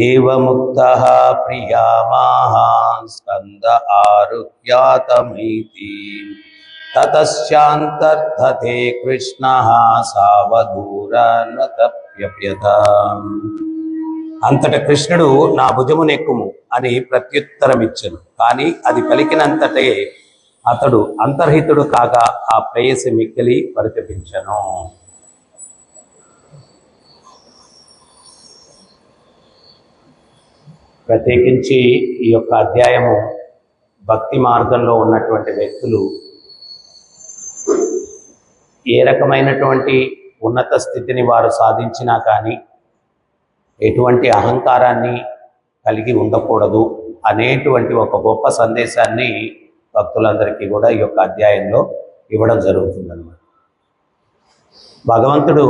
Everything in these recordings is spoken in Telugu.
ఏవముక్తః ప్రియామాః స్కంద ఆరుహ్యాతమైతి తతశ్చాంతర్ధతే కృష్ణః సావధూరనతప్యప్యతాం. అంతట కృష్ణుడు నా భుజమునెక్కుము అని ప్రత్యుత్తరమిచ్చను. కానీ అది పలికినంతటే అతడు అంతర్హితుడు కాగా ఆ ప్రేయసి మిక్కిలి పరితపించెను. ప్రత్యేకించి ఈ యొక్క అధ్యాయము భక్తి మార్గంలో ఉన్నటువంటి వ్యక్తులు ఏ రకమైనటువంటి ఉన్నత స్థితిని వారు సాధించినా కానీ ఎటువంటి అహంకారాన్ని కలిగి ఉండకూడదు అనేటువంటి ఒక గొప్ప సందేశాన్ని భక్తులందరికీ కూడా ఈ యొక్క అధ్యాయంలో ఇవ్వడం జరుగుతుందన్నమాట. భగవంతుడు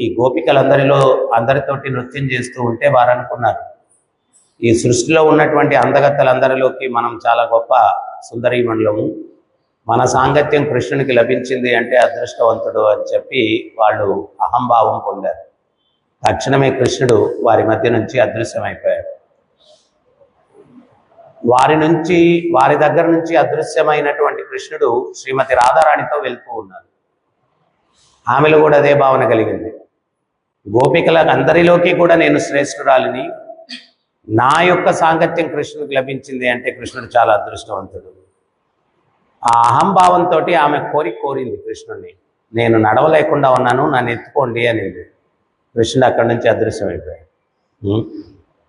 ఈ గోపికలందరిలో అందరితోటి నృత్యం చేస్తూ ఉంటే వారు అనుకున్నారు, ఈ సృష్టిలో ఉన్నటువంటి అందగత్తలందరిలోకి మనం చాలా గొప్ప సుందరీమణులము, మన సాంగత్యం కృష్ణునికి లభించింది అంటే అదృష్టవంతుడు అని చెప్పి వాళ్ళు అహంభావం పొందారు. తక్షణమే కృష్ణుడు వారి మధ్య నుంచి అదృశ్యమైపోయాడు. వారి దగ్గర నుంచి అదృశ్యమైనటువంటి కృష్ణుడు శ్రీమతి రాధారాణితో వెళ్తూ ఉన్నారు. ఆమెలో కూడా అదే భావన కలిగింది. గోపికలకు అందరిలోకి కూడా నేను శ్రేష్ఠురాలిని, నా యొక్క సాంగత్యం కృష్ణుడికి లభించింది అంటే కృష్ణుడు చాలా అదృష్టవంతుడు. ఆ అహంభావంతో ఆమె కోరింది కృష్ణుడిని, నేను నడవలేకుండా ఉన్నాను, నన్ను ఎత్తుకోండి అనేది. కృష్ణుడు అక్కడి నుంచి అదృశ్యమైపోయాడు.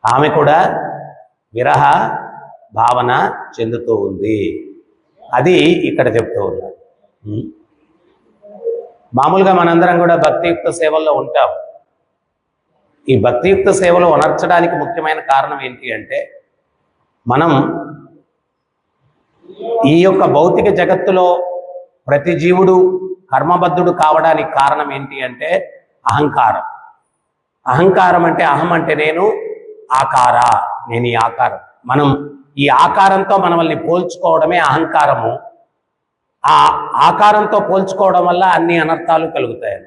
ఆమె కూడా విరహ భావన చెందుతూ ఉంది. అది ఇక్కడ చెప్తూ ఉన్నారు. మామూలుగా మనందరం కూడా భక్తియుక్త సేవల్లో ఉంటాం. ఈ భక్తియుక్త సేవలు ఉనర్చడానికి ముఖ్యమైన కారణం ఏంటి అంటే, మనం ఈ యొక్క భౌతిక జగత్తులో ప్రతి జీవుడు కర్మబద్ధుడు కావడానికి కారణం ఏంటి అంటే అహంకారం. అహంకారం అంటే అహం అంటే నేను, నేను ఈ ఆకారం. మనం ఈ ఆకారంతో మనల్ని పోల్చుకోవడమే అహంకారము. ఆ ఆకారంతో పోల్చుకోవడం వల్ల అన్ని అనర్థాలు కలుగుతాయి.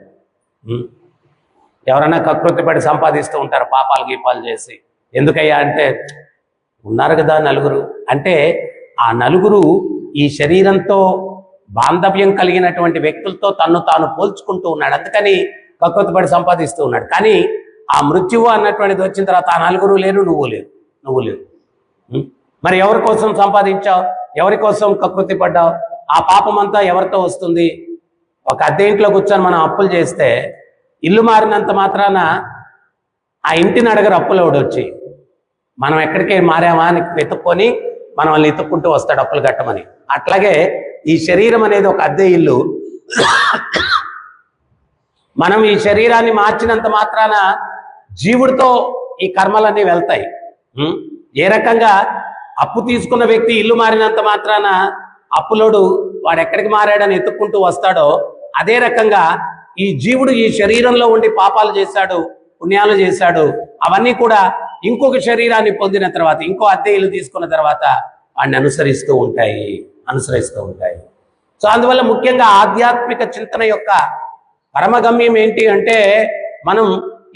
ఎవరైనా కకృతిపడి సంపాదిస్తూ ఉంటారు పాపాలు గీపాలు చేసి. ఎందుకయ్యా అంటే ఉన్నారు కదా నలుగురు, అంటే ఆ నలుగురు ఈ శరీరంతో బాంధవ్యం కలిగినటువంటి వ్యక్తులతో తన్ను తాను పోల్చుకుంటూ ఉన్నాడు, అందుకని కకృతిపడి సంపాదిస్తూ ఉన్నాడు. కానీ ఆ మృత్యువు అన్నటువంటిది వచ్చిన తర్వాత ఆ నలుగురు లేరు, నువ్వు లేవు. మరి ఎవరి కోసం సంపాదించావు, ఎవరి కోసం కకృతి పడ్డావు? ఆ పాపం అంతా ఎవరితో వస్తుంది? ఒక అద్దె ఇంట్లో కూర్చొని మనం అప్పులు చేస్తే ఇల్లు మారినంత మాత్రాన ఆ ఇంటిని అడగరు అప్పులోడు వచ్చి. మనం ఎక్కడికి మారామా అని వెతుక్కొని మనం వాళ్ళని ఎత్తుక్కుంటూ వస్తాడు అప్పులు కట్టమని. అట్లాగే ఈ శరీరం అనేది ఒక అద్దె ఇల్లు. మనం ఈ శరీరాన్ని మార్చినంత మాత్రాన జీవుడితో ఈ కర్మలన్నీ వెళ్తాయి. ఏ రకంగా అప్పు తీసుకున్న వ్యక్తి ఇల్లు మారినంత మాత్రాన అప్పులోడు వాడు ఎక్కడికి మారాడని ఎత్తుక్కుంటూ వస్తాడో, అదే రకంగా ఈ జీవుడు ఈ శరీరంలో ఉండి పాపాలు చేశాడు, పుణ్యాలు చేశాడు, అవన్నీ కూడా ఇంకొక శరీరాన్ని పొందిన తర్వాత, ఇంకో అద్దె ఇల్లు తీసుకున్న తర్వాత వాడిని అనుసరిస్తూ ఉంటాయి. సో అందువల్ల ముఖ్యంగా ఆధ్యాత్మిక చింతన యొక్క పరమగమ్యం ఏంటి అంటే, మనం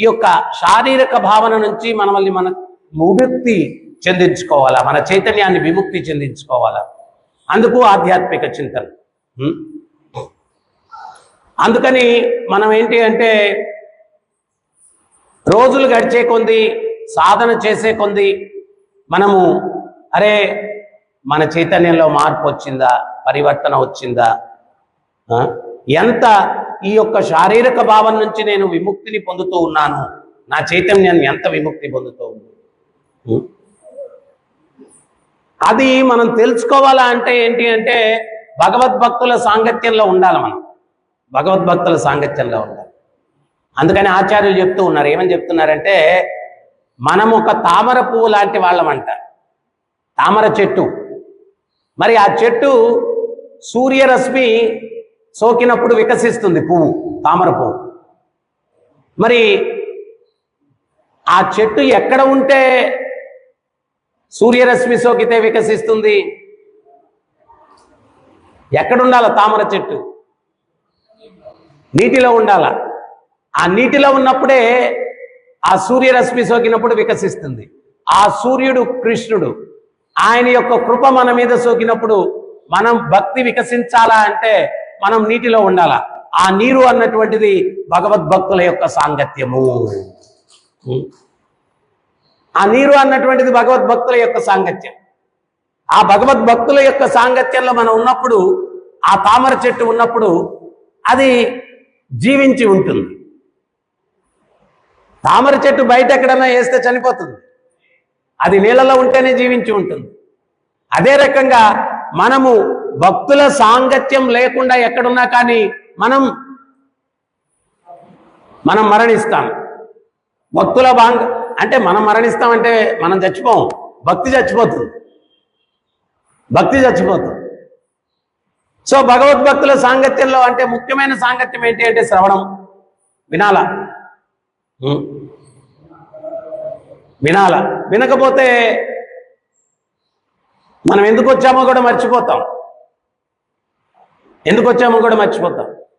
ఈ యొక్క శారీరక భావన నుంచి మనల్ని మన విముక్తి చెందించుకోవాలా, మన చైతన్యాన్ని విముక్తి చెందించుకోవాలా. అందుకు ఆధ్యాత్మిక చింతన. అందుకని మనం ఏంటి అంటే రోజులు గడిచే కొంది, సాధన చేసే కొంది మనము మన చైతన్యంలో మార్పు వచ్చిందా, పరివర్తన వచ్చిందా, ఎంత ఈ యొక్క శారీరక భావం నుంచి నేను విముక్తిని పొందుతూ ఉన్నాను, నా చైతన్యాన్ని ఎంత విముక్తి పొందుతూ ఉంది, అది మనం తెలుసుకోవాలా అంటే ఏంటి అంటే భగవద్భక్తుల సాంగత్యంలో ఉండాలి. మనం భగవద్భక్తుల సాంగత్యంలో ఉండాలి. అందుకని ఆచార్యులు చెప్తూ ఉన్నారు, ఏమని చెప్తున్నారంటే, మనం ఒక తామర పువ్వు లాంటి వాళ్ళమంట. తామర చెట్టు, మరి ఆ చెట్టు సూర్యరశ్మి సోకినప్పుడు వికసిస్తుంది పువ్వు, తామర పువ్వు. మరి ఆ చెట్టు ఎక్కడ ఉంటే సూర్యరశ్మి సోకితే వికసిస్తుంది? ఎక్కడుండాల తామర చెట్టు? నీటిలో ఉండాల. ఆ నీటిలో ఉన్నప్పుడే ఆ సూర్యరశ్మి సోకినప్పుడు వికసిస్తుంది. ఆ సూర్యుడు కృష్ణుడు, ఆయన యొక్క కృప మన మీద సోకినప్పుడు మనం భక్తి వికసించాలా అంటే మనం నీటిలో ఉండాలా. ఆ నీరు అన్నటువంటిది భగవద్భక్తుల యొక్క సాంగత్యము. ఆ నీరు అన్నటువంటిది భగవద్భక్తుల యొక్క సాంగత్యం. ఆ భగవద్భక్తుల యొక్క సాంగత్యంలో మనం ఉన్నప్పుడు, ఆ తామర చెట్టు ఉన్నప్పుడు అది జీవించి ఉంటుంది. తామర చెట్టు బయట ఎక్కడన్నా వేస్తే చనిపోతుంది, అది నీళ్ళలో ఉంటేనే జీవించి ఉంటుంది. అదే రకంగా మనము భక్తుల సాంగత్యం లేకుండా ఎక్కడున్నా కానీ మనం మరణిస్తాం. భక్తుల అంటే మనం మరణిస్తామంటే మనం చచ్చిపోం, భక్తి చచ్చిపోతుంది. సో భగవద్భక్తుల సాంగత్యంలో అంటే ముఖ్యమైన సాంగత్యం ఏంటి అంటే శ్రవణం, వినాల. వినకపోతే మనం ఎందుకు వచ్చామో కూడా మర్చిపోతాం.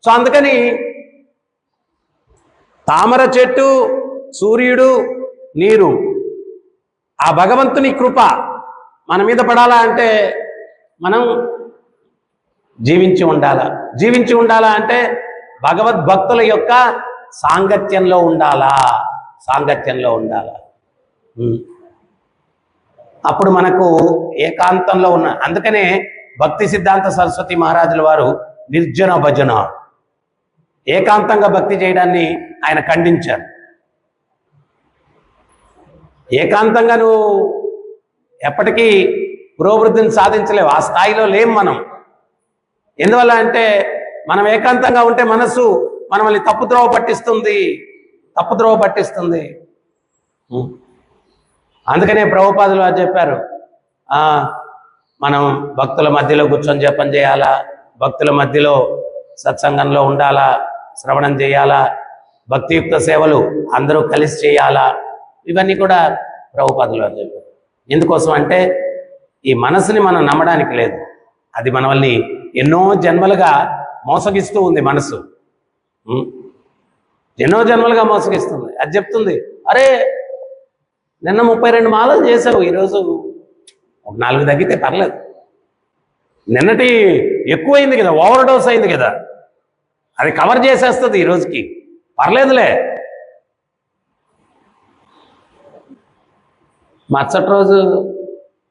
సో అందుకని తామర చెట్టు, సూర్యుడు, నీరు, ఆ భగవంతుని కృప మన మీద పడాలా అంటే మనం జీవించి ఉండాలా అంటే భగవద్భక్తుల యొక్క సాంగత్యంలో ఉండాలా. అప్పుడు మనకు ఏకాంతంలో ఉన్న, అందుకనే భక్తి సిద్ధాంత సరస్వతి మహారాజుల వారు నిర్జన భజన, ఏకాంతంగా భక్తి చేయడాన్ని ఆయన ఖండించారు. ఏకాంతంగా నువ్వు ఎప్పటికీ పురోభివృద్ధిని సాధించలేవు, ఆ స్థాయిలో లేం మనం. ఎందువల్ల అంటే మనం ఏకాంతంగా ఉంటే మనసు మనల్ని తప్పుద్రోవ పట్టిస్తుంది. అందుకనే ప్రభుపాదులు వారు చెప్పారు, మనం భక్తుల మధ్యలో కూర్చొని జపం చేయాలా, భక్తుల మధ్యలో సత్సంగంలో ఉండాలా, శ్రవణం చేయాలా, భక్తియుక్త సేవలు అందరూ కలిసి చేయాలా. ఇవన్నీ కూడా ప్రభుపాదులు వారు చెప్పారు. ఎందుకోసం అంటే ఈ మనసుని మనం నమ్మడానికి లేదు, అది మనల్ని ఎన్నో జన్మలుగా మోసగిస్తూ ఉంది. మనసు ఎన్నో జన్మలుగా మోసగిస్తుంది. అది చెప్తుంది, అరే నిన్న 32 మాలలు చేసావు, ఈరోజు ఒక 4 తగ్గితే పర్లేదు, నిన్నటి ఎక్కువైంది కదా, ఓవర్ డోస్ అయింది కదా, అది కవర్ చేసేస్తుంది ఈ రోజుకి, పర్లేదులే. మరుసటి రోజు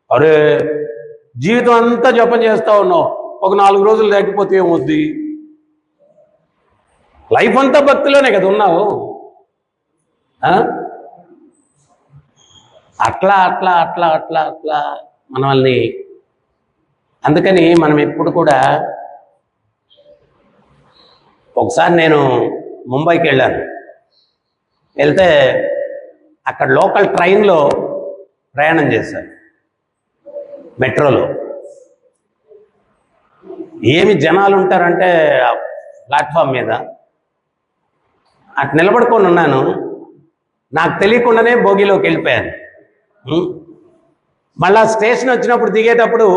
అరే జీవితం అంతా జపం చేస్తూ ఉన్నావు, ఒక 4 రోజులు తగ్గిపోతే ఏమవుద్ది? లైఫ్ అంతా భక్తిలోనే కదా ఉన్నావు. అట్లా మనల్ని, అందుకని మనం ఎప్పుడు కూడా, ఒకసారి నేను ముంబైకి వెళ్ళాను, వెళ్తే అక్కడ లోకల్ ట్రైన్లో ప్రయాణం చేశాను, మెట్రోలో. ఏమి జనాలు ఉంటారంటే ప్లాట్ఫామ్ మీద అటు నిలబడుకొని ఉన్నాను, నాకు తెలియకుండానే బోగిలోకి వెళ్ళిపోయాను. మళ్ళా స్టేషన్ వచ్చినప్పుడు దిగేటప్పుడు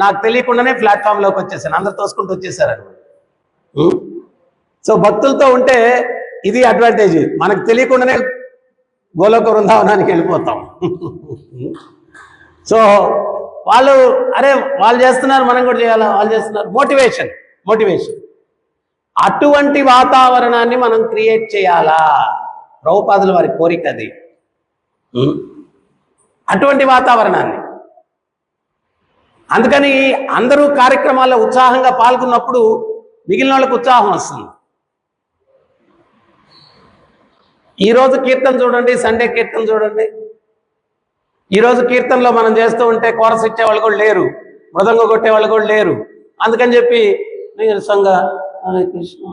నాకు తెలియకుండానే ప్లాట్ఫామ్లోకి వచ్చేసాను, అందరు తోసుకుంటూ వచ్చేసారు. సో భక్తులతో ఉంటే ఇది అడ్వాంటేజ్, మనకు తెలియకుండానే గోలోక వృందావనానికి వెళ్ళిపోతాం. సో వాళ్ళు చేస్తున్నారు, మనం కూడా చేయాలా, వాళ్ళు చేస్తున్నారు, మోటివేషన్. అటువంటి వాతావరణాన్ని మనం క్రియేట్ చేయాలా, ప్రభుపాదుల వారి కోరిక అది. అటువంటి వాతావరణాన్ని, అందుకని అందరూ కార్యక్రమాల్లో ఉత్సాహంగా పాల్గొన్నప్పుడు మిగిలిన వాళ్ళకు ఉత్సాహం వస్తుంది. ఈరోజు కీర్తన చూడండి, సండే కీర్తన చూడండి. ఈరోజు కీర్తనలో మనం చేస్తూ ఉంటే కోరస్ ఇచ్చేవాళ్ళు కూడా లేరు, మృదంగం కొట్టేవాళ్ళు కూడా లేరు. అందుకని చెప్పి నీరసంగా హరే కృష్ణ.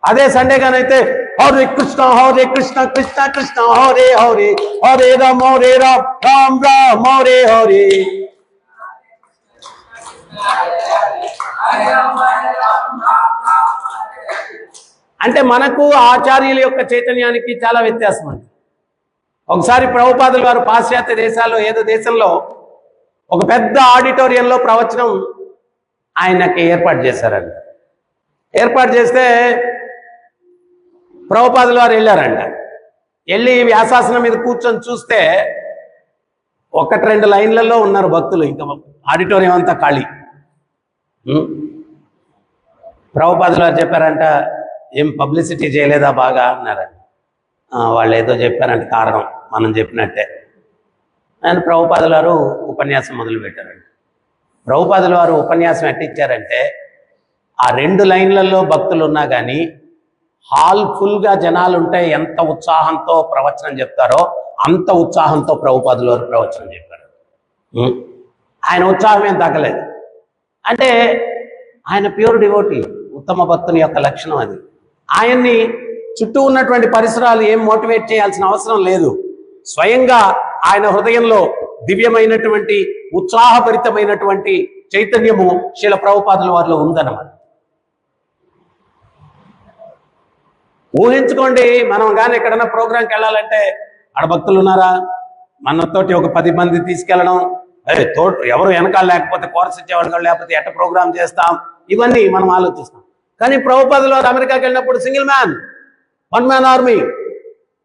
అదే సండే గానైతే హరే కృష్ణ కృష్ణ కృష్ణ హరే హరే, హరే రామ రామ రామ హరే హరే. అంటే మనకు ఆచార్యుల యొక్క చైతన్యానికి చాలా వ్యత్యాసం ఉంది. ఒకసారి ప్రభుపాదుల వారు పాశ్చాత్య దేశాల్లో ఏదో దేశంలో ఒక పెద్ద ఆడిటోరియంలో ప్రవచనం ఆయనకి ఏర్పాటు చేశారంట. ఏర్పాటు చేస్తే ప్రభుపాదుల వారు వెళ్ళారంట. వెళ్ళి వ్యాసాసనం మీద కూర్చొని చూస్తే 1-2 లైన్లలో ఉన్నారు భక్తులు, ఇంకా ఆడిటోరియం అంతా ఖాళీ. ప్రభుపాదులు వారు చెప్పారంట, ఏం పబ్లిసిటీ చేయలేదా బాగా అన్నారంట. వాళ్ళు ఏదో చెప్పారంటే కారణం మనం చెప్పినట్టే. ఆయన ప్రభుపాదుల వారు ఉపన్యాసం మొదలుపెట్టారండి. ప్రభుపాదుల వారు ఉపన్యాసం ఎట్టిచ్చారంటే, ఆ 2 లైన్లలో భక్తులు ఉన్నా కానీ హాల్ ఫుల్గా జనాలు ఉంటే ఎంత ఉత్సాహంతో ప్రవచనం చెప్తారో అంత ఉత్సాహంతో ప్రభుపాదుల వారు ప్రవచనం చెప్పారు. ఆయన ఉత్సాహం ఏం తగ్గలేదు. అంటే ఆయన ప్యూర్ డివోటీ, ఉత్తమ భక్తుని యొక్క లక్షణం అది. ఆయన్ని చుట్టూ ఉన్నటువంటి పరిసరాలు ఏం మోటివేట్ చేయాల్సిన అవసరం లేదు. స్వయంగా ఆయన హృదయంలో దివ్యమైనటువంటి ఉత్సాహభరితమైనటువంటి చైతన్యము శ్రీల ప్రభుపాదుల వారిలో ఉందన్నమాట. ఊహించుకోండి, మనం కానీ ఎక్కడన్నా ప్రోగ్రాంకి వెళ్ళాలంటే ఆడ భక్తులు ఉన్నారా, మనతోటి ఒక 10 మంది తీసుకెళ్ళడం, ఎవరు వెనకాల లేకపోతే కోరస్ ఇచ్చేవాడు లేకపోతే ఎట్ట ప్రోగ్రామ్ చేస్తాం, ఇవన్నీ మనం ఆలోచిస్తాం. కానీ ప్రభుపాదుల వారు అమెరికాకి వెళ్ళినప్పుడు సింగిల్ మ్యాన్, 1 మ్యాన్ ఆర్మీ,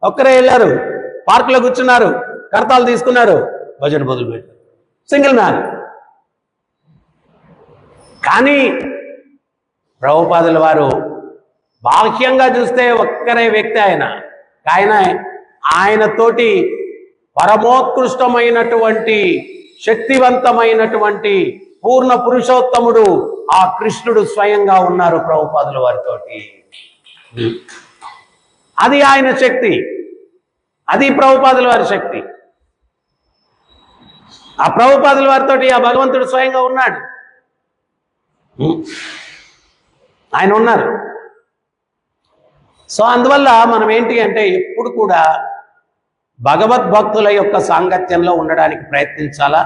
ఒక్కరే వెళ్ళారు, పార్కులో కూర్చున్నారు, కర్తాలు తీసుకున్నారు, బడ్జెట్ మొదలు పెట్టారు, సింగిల్ మ్యాన్. కానీ ప్రభుపాదుల వారు బాహ్యంగా చూస్తే ఒక్కరే వ్యక్తి ఆయనతోటి పరమోత్కృష్టమైనటువంటి శక్తివంతమైనటువంటి పూర్ణ పురుషోత్తముడు ఆ కృష్ణుడు స్వయంగా ఉన్నారు ప్రభుపాదుల వారితోటి. అది ఆయన శక్తి, అది ప్రభుపాదుల వారి శక్తి. ఆ ప్రభుపాదుల వారితోటి ఆ భగవంతుడు స్వయంగా ఉన్నాడు, ఆయన ఉన్నారు. సో అందువల్ల మనం ఏంటి అంటే ఎప్పుడు కూడా భగవద్భక్తుల యొక్క సాంగత్యంలో ఉండడానికి ప్రయత్నించాలా.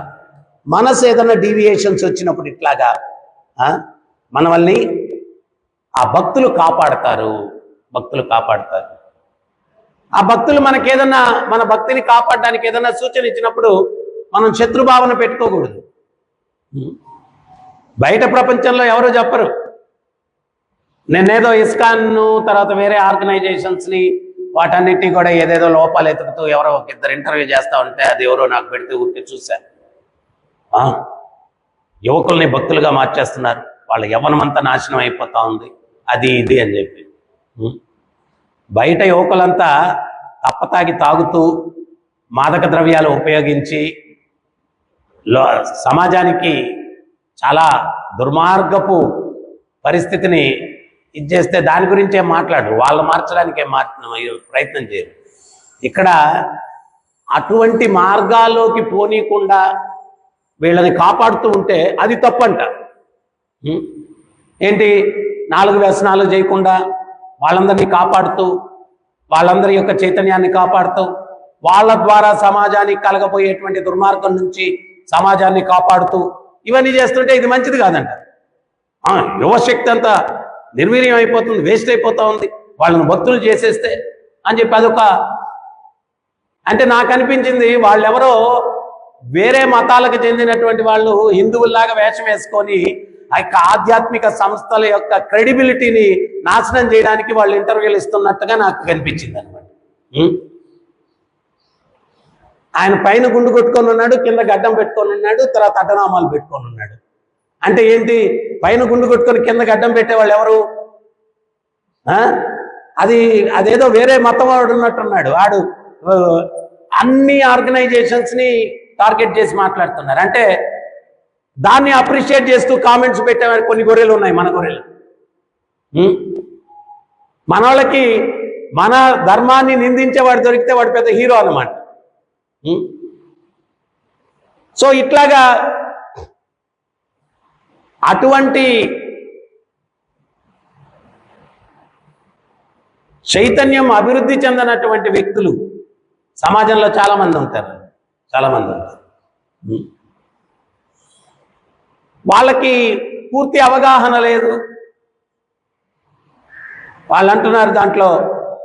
మనసు ఏదైనా డీవియేషన్స్ వచ్చినప్పుడు ఇట్లాగా మనల్ని ఆ భక్తులు కాపాడతారు. ఆ భక్తులు మనకేదన్నా, మన భక్తిని కాపాడడానికి ఏదన్నా సూచన ఇచ్చినప్పుడు మనం శత్రుభావన పెట్టుకోకూడదు. బయట ప్రపంచంలో ఎవరు చెప్పరు. నేనేదో ఇస్కాన్ను తర్వాత వేరే ఆర్గనైజేషన్స్ని వాటన్నిటినీ కూడా ఏదేదో లోపాలు ఎతుకుతూ ఎవరో 1-2 ఇంటర్వ్యూ చేస్తూ ఉంటే అది ఎవరో నాకు పెడితే ఊరికి చూశాను. యువకుల్ని భక్తులుగా మార్చేస్తున్నారు, వాళ్ళ యవ్వనమంతా నాశనం అయిపోతా ఉంది, అది ఇది అని చెప్పి. బయట యువకులంతా తప్పతాగి తాగుతూ మాదక ద్రవ్యాలు ఉపయోగించి సమాజానికి చాలా దుర్మార్గపు పరిస్థితిని ఇచ్చేస్తే దాని గురించి ఏం మాట్లాడరు, వాళ్ళు మార్చడానికి ప్రయత్నం చేయరు. ఇక్కడ అటువంటి మార్గాల్లోకి పోనీయకుండా వీళ్ళని కాపాడుతూ ఉంటే అది తప్పంట. ఏంటి 4 వ్యసనాలు చేయకుండా వాళ్ళందరినీ కాపాడుతూ, వాళ్ళందరి యొక్క చైతన్యాన్ని కాపాడుతూ, వాళ్ళ ద్వారా సమాజానికి కలగబోయేటువంటి దుర్మార్గం నుంచి సమాజాన్ని కాపాడుతూ ఇవన్నీ చేస్తుంటే ఇది మంచిది కాదంట. యువశక్తి అంతా నిర్వీర్యం అయిపోతుంది, వేస్ట్ అయిపోతా ఉంది, వాళ్ళని భక్తులు చేసేస్తే అని చెప్పి అదొక, అంటే నాకు అనిపించింది వాళ్ళెవరో వేరే మతాలకు చెందినటువంటి వాళ్ళు హిందువుల్లాగా వేషం వేసుకొని ఆ యొక్క ఆధ్యాత్మిక సంస్థల యొక్క క్రెడిబిలిటీని నాశనం చేయడానికి వాళ్ళు ఇంటర్వ్యూలు ఇస్తున్నట్టుగా నాకు కనిపించింది అనమాట. ఆయన పైన గుండు కొట్టుకొని ఉన్నాడు, కింద గడ్డం పెట్టుకొని ఉన్నాడు, తర్వాత అడ్డనామాలు పెట్టుకొని ఉన్నాడు. అంటే ఏంటి, పైన గుండు కొట్టుకొని కింద గడ్డం పెట్టేవాళ్ళు ఎవరు? అదేదో వేరే మతం వాడు ఉన్నట్టున్నాడు. వాడు అన్ని ఆర్గనైజేషన్స్ని టార్గెట్ చేసి మాట్లాడుతున్నారు. అంటే దాన్ని అప్రిషియేట్ చేస్తూ కామెంట్స్ పెట్టేవారు కొన్ని గొర్రెలు ఉన్నాయి, మన గొర్రెలు. మన వాళ్ళకి మన ధర్మాన్ని నిందించేవాడు దొరికితే వాడు పెద్ద హీరో అన్నమాట. సో ఇట్లాగా అటువంటి చైతన్యం అభివృద్ధి చెందినటువంటి వ్యక్తులు సమాజంలో చాలామంది ఉంటారు. వాళ్ళకి పూర్తి అవగాహన లేదు. వాళ్ళు అంటున్నారు దాంట్లో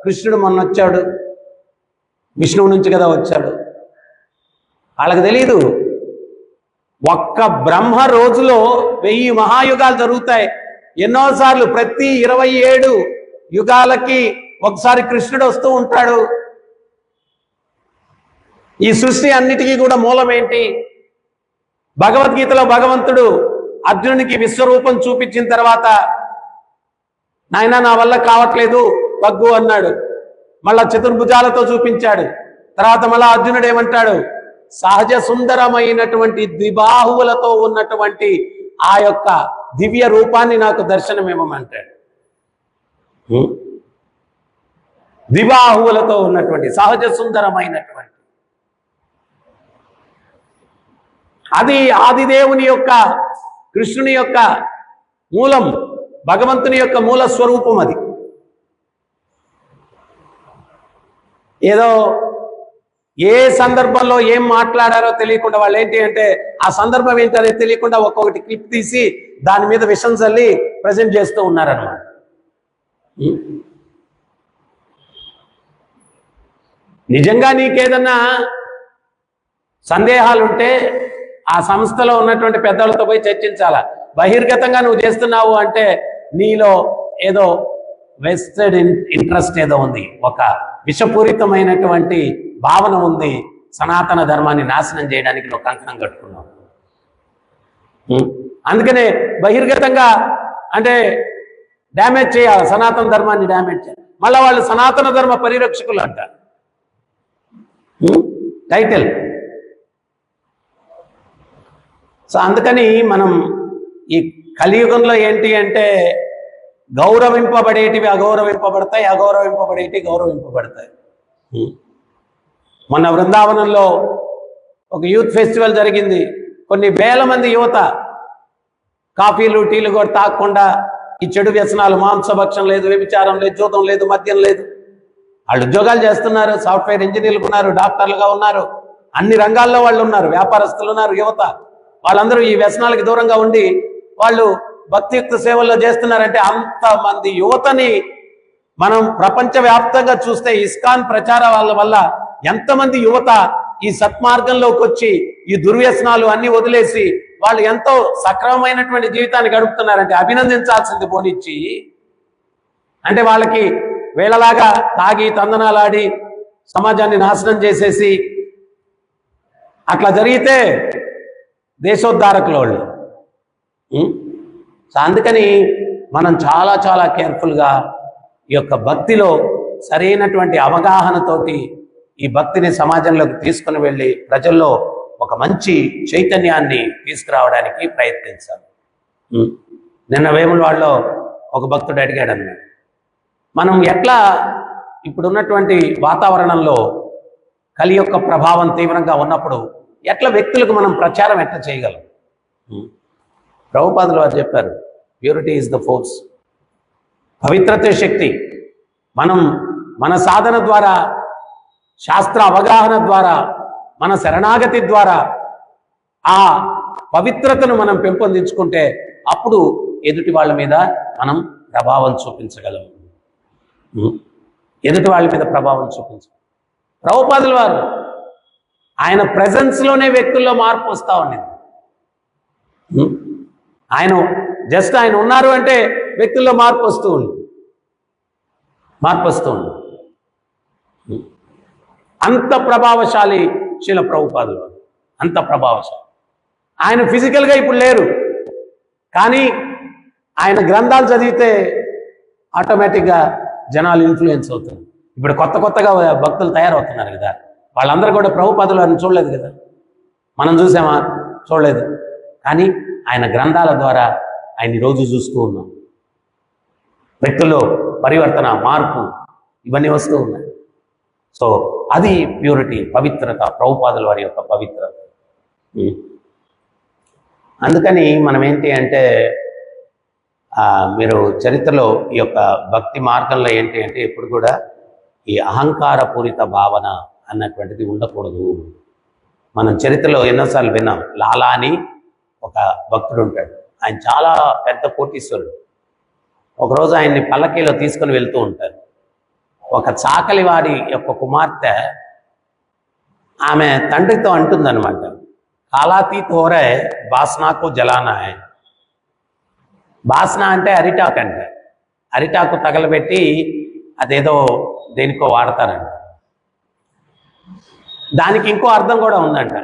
కృష్ణుడు మొన్న వచ్చాడు, విష్ణువు నుంచి కదా వచ్చాడు. వాళ్ళకి తెలీదు, ఒక్క బ్రహ్మ రోజులో 1000 మహాయుగాలు జరుగుతాయి. ఎన్నోసార్లు ప్రతి 27 యుగాలకి ఒకసారి కృష్ణుడు వస్తూ ఉంటాడు. ఈ సృష్టి అన్నిటికీ కూడా మూలం ఏంటి? భగవద్గీతలో భగవంతుడు అర్జునునికి విశ్వరూపం చూపించిన తర్వాత, నాయన నా వల్ల కావట్లేదు తగ్గు అన్నాడు. మళ్ళా చతుర్భుజాలతో చూపించాడు. తర్వాత మళ్ళా అర్జునుడు ఏమంటాడు? సహజ సుందరమైనటువంటి ద్విబాహువులతో ఉన్నటువంటి ఆ యొక్క దివ్య రూపాన్ని నాకు దర్శనమివ్వమంటాడు. ద్విబాహువులతో ఉన్నటువంటి సహజ సుందరమైనటువంటి అది ఆదిదేవుని యొక్క, కృష్ణుని యొక్క మూలం, భగవంతుని యొక్క మూల స్వరూపం. అది ఏదో ఏ సందర్భంలో ఏం మాట్లాడారో తెలియకుండా, వాళ్ళు ఏంటి అంటే ఆ సందర్భం ఏంటనేది తెలియకుండా ఒక్కొక్కటి క్లిప్ తీసి దాని మీద విషం చల్లి ప్రజెంట్ చేస్తూ ఉన్నారన్నమాట. నిజంగా నీకేదన్నా సందేహాలుంటే ఆ సంస్థలో ఉన్నటువంటి పెద్దలతో పోయి చర్చించాలా. బహిర్గతంగా నువ్వు చేస్తున్నావు అంటే నీలో ఏదో వెస్టెడ్ ఇంట్రెస్ట్ ఏదో ఉంది, ఒక విషపూరితమైనటువంటి భావన ఉంది. సనాతన ధర్మాన్ని నాశనం చేయడానికి నువ్వు కంకణం కట్టుకున్నావు. అందుకనే బహిర్గతంగా అంటే డ్యామేజ్ చేయాలి, సనాతన ధర్మాన్ని డ్యామేజ్ చేయాలి. మళ్ళీ వాళ్ళు సనాతన ధర్మ పరిరక్షకులు అంటారు టైటిల్. సో అందుకని మనం ఈ కలియుగంలో ఏంటి అంటే గౌరవింపబడేటివి అగౌరవింపబడతాయి, అగౌరవింపబడేటివి గౌరవింపబడతాయి. మొన్న బృందావనంలో ఒక యూత్ ఫెస్టివల్ జరిగింది. కొన్ని వేల మంది యువత కాఫీలు టీలు కూడా తాగకుండా ఈ చెడు వ్యసనాలు, మాంసభక్షం లేదు, వ్యభిచారం లేదు, జూతం లేదు, మద్యం లేదు, వాళ్ళు ఉద్యోగాలు చేస్తున్నారు, సాఫ్ట్వేర్ ఇంజనీర్లు ఉన్నారు, డాక్టర్లుగా ఉన్నారు, అన్ని రంగాల్లో వాళ్ళు ఉన్నారు, వ్యాపారస్తులు ఉన్నారు, యువత. వాళ్ళందరూ ఈ వ్యసనాలకి దూరంగా ఉండి వాళ్ళు భక్తియుక్త సేవల్లో చేస్తున్నారంటే అంతమంది యువతని మనం ప్రపంచవ్యాప్తంగా చూస్తే ఇస్కాన్ ప్రచారాల వల్ల ఎంతమంది యువత ఈ సత్మార్గంలోకి వచ్చి ఈ దుర్వ్యసనాలు అన్ని వదిలేసి వాళ్ళు ఎంతో సక్రమమైనటువంటి జీవితాన్ని గడుపుతున్నారంటే అభినందించాల్సింది పోనిచ్చి. అంటే వాళ్ళకి వేళలాగా తాగి తందనాలాడి సమాజాన్ని నాశనం చేసేసి అట్లా జరిగితే దేశోద్ధారకులు వాళ్ళు. సో అందుకని మనం చాలా చాలా కేర్ఫుల్గా ఈ యొక్క భక్తిలో సరైనటువంటి అవగాహనతోటి ఈ భక్తిని సమాజంలోకి తీసుకుని వెళ్ళి ప్రజల్లో ఒక మంచి చైతన్యాన్ని తీసుకురావడానికి ప్రయత్నించాలి. నిన్న వేములవాడలో ఒక భక్తుడు అడిగాడు అన్నాడు, మనం ఎట్లా ఇప్పుడున్నటువంటి వాతావరణంలో కలి యొక్క ప్రభావం తీవ్రంగా ఉన్నప్పుడు ఎట్లా వ్యక్తులకు మనం ప్రచారం ఎట్లా చేయగలం? ప్రభుపాదులు వారు చెప్పారు, ప్యూరిటీ ఈజ్ ద ఫోర్స్. పవిత్రతే శక్తి. మనం మన సాధన ద్వారా, శాస్త్ర అవగాహన ద్వారా, మన శరణాగతి ద్వారా ఆ పవిత్రతను మనం పెంపొందించుకుంటే అప్పుడు ఎదుటి వాళ్ళ మీద మనం ప్రభావం చూపించగలం. ఎదుటి వాళ్ళ మీద ప్రభావం చూపించగలం. ప్రభుపాదుల వారు ఆయన ప్రెజెన్స్లోనే వ్యక్తుల్లో మార్పు వస్తూ ఉండేది. ఆయన జస్ట్ ఆయన ఉన్నారు అంటే వ్యక్తుల్లో మార్పు వస్తూ ఉంది. అంత ప్రభావశాలి శీల ప్రభుపాదులు, అంత ప్రభావశాలి. ఆయన ఫిజికల్గా ఇప్పుడు లేరు, కానీ ఆయన గ్రంథాలు చదివితే ఆటోమేటిక్గా జనాలు ఇన్ఫ్లుయెన్స్ అవుతారు. ఇప్పుడు కొత్తగా భక్తులు తయారవుతున్నారు కదా, వాళ్ళందరూ కూడా ప్రభుపాదులు అని చూడలేదు కదా, మనం చూసామా? చూడలేదు. కానీ ఆయన గ్రంథాల ద్వారా ఆయన రోజు చూస్తూ ఉన్నాం. వ్యక్తుల్లో పరివర్తన, మార్పు ఇవన్నీ వస్తూ ఉన్నాయి. సో అది ప్యూరిటీ, పవిత్రత, ప్రభుపాదుల వారి యొక్క పవిత్రత. అందుకని మనం ఏంటి అంటే మీరు చరిత్రలో ఈ యొక్క భక్తి మార్గంలో ఏంటి అంటే ఎప్పుడు కూడా ఈ అహంకారపూరిత భావన అన్నటువంటిది ఉండకూడదు. మనం చరిత్రలో ఎన్నోసార్లు విన్నాం. లాలా అని ఒక భక్తుడు ఉంటాడు, ఆయన చాలా పెద్ద కోటీశ్వరుడు. ఒకరోజు ఆయన్ని పల్లకీలో తీసుకొని వెళ్తూ ఉంటారు. ఒక చాకలి వాడి యొక్క కుమార్తె ఆమె తండ్రితో అంటుందన్నమాట, కాలాతీత్ హోరే బాస్నాకు జలానా. బాస్నా అంటే అరిటాకు అంటే, అరిటాకు తగలబెట్టి అదేదో దేనికో వాడతారంట. దానికి ఇంకో అర్థం కూడా ఉందంట.